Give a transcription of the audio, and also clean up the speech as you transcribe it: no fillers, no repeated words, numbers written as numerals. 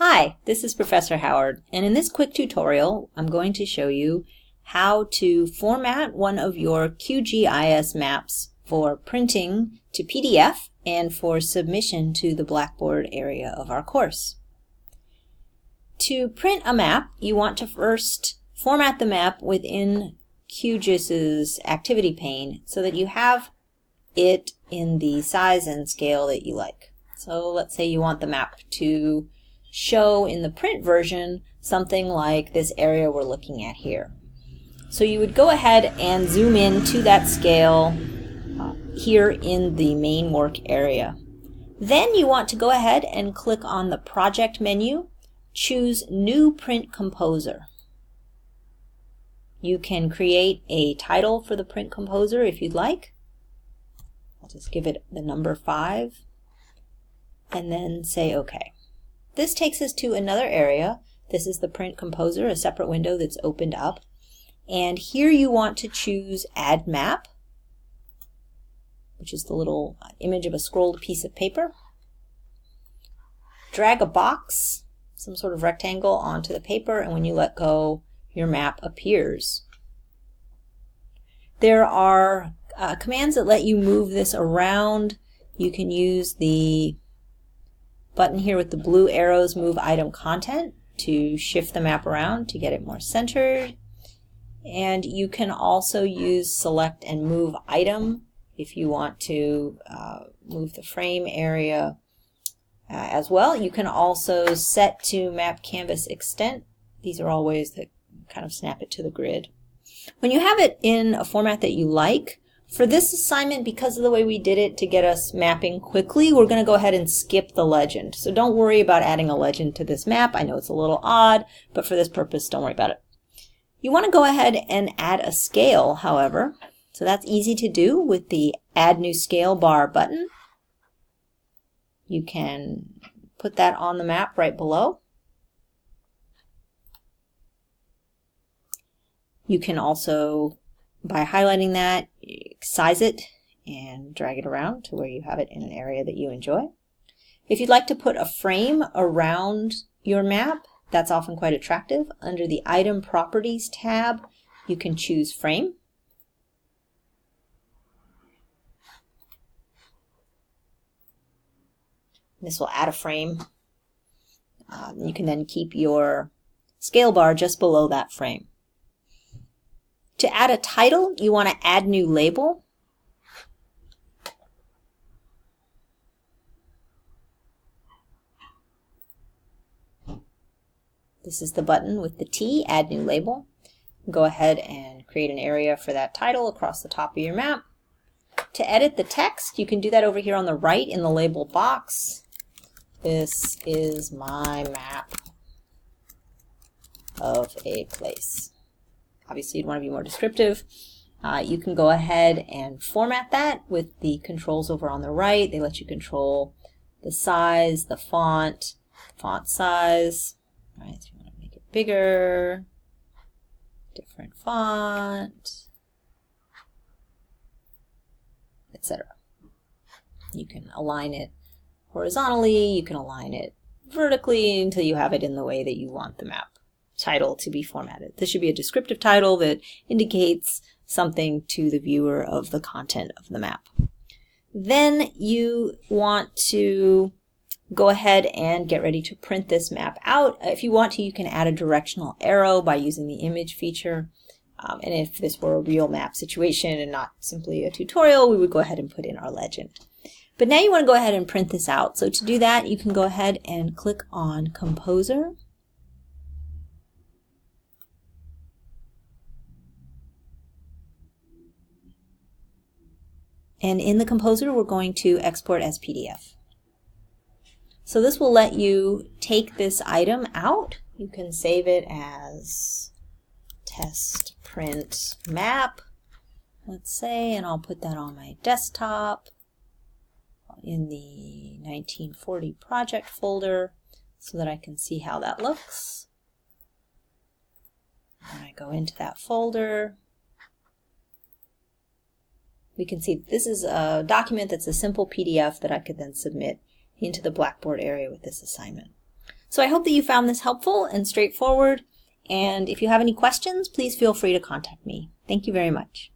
Hi, this is Professor Howard, and in this quick tutorial I'm going to show you how to format one of your QGIS maps for printing to PDF and for submission to the Blackboard area of our course. To print a map, you want to first format the map within QGIS's activity pane so that you have it in the size and scale that you like. So let's say you want the map to show in the print version something like this area we're looking at here. So you would go ahead and zoom in to that scale here in the main work area. Then you want to go ahead and click on the project menu, choose New Print Composer. You can create a title for the print composer if you'd like. I'll just give it the number 5 and then say OK. This takes us to another area. This is the Print Composer, a separate window that's opened up. And here you want to choose Add Map, which is the little image of a scrolled piece of paper. Drag a box, some sort of rectangle, onto the paper, and when you let go, your map appears. There are commands that let you move this around. You can use the button here with the blue arrows, Move Item Content, to shift the map around to get it more centered. And you can also use Select and Move Item if you want to move the frame area as well. You can also set to Map Canvas Extent. These are all ways that kind of snap it to the grid. When you have it in a format that you like, for this assignment, because of the way we did it to get us mapping quickly, we're going to go ahead and skip the legend. So don't worry about adding a legend to this map. I know it's a little odd, but for this purpose, don't worry about it. You want to go ahead and add a scale, however. So that's easy to do with the Add New Scale bar button. You can put that on the map right below. You can also, by highlighting that, size it and drag it around to where you have it in an area that you enjoy. If you'd like to put a frame around your map, that's often quite attractive. Under the Item Properties tab, you can choose Frame. This will add a frame. You can then keep your scale bar just below that frame. To add a title, you want to Add New Label. This is the button with the T, Add New Label. Go ahead and create an area for that title across the top of your map. To edit the text, you can do that over here on the right in the label box. This is my map of a place. Obviously, you'd want to be more descriptive. You can go ahead and format that with the controls over on the right. They let you control the size, the font size. All right, so you want to make it bigger, different font, etc. You can align it horizontally, you can align it vertically until you have it in the way that you want the map title to be formatted. This should be a descriptive title that indicates something to the viewer of the content of the map. Then you want to go ahead and get ready to print this map out. If you want to, you can add a directional arrow by using the image feature. And if this were a real map situation and not simply a tutorial, we would go ahead and put in our legend. But now you want to go ahead and print this out. So to do that, you can go ahead and click on Composer. And in the Composer, we're going to export as PDF. So this will let you take this item out. You can save it as test print map, let's say, and I'll put that on my desktop in the 1940 project folder so that I can see how that looks. And I go into that folder. We can see this is a document that's a simple PDF that I could then submit into the Blackboard area with this assignment. So I hope that you found this helpful and straightforward, and if you have any questions, please feel free to contact me. Thank you very much.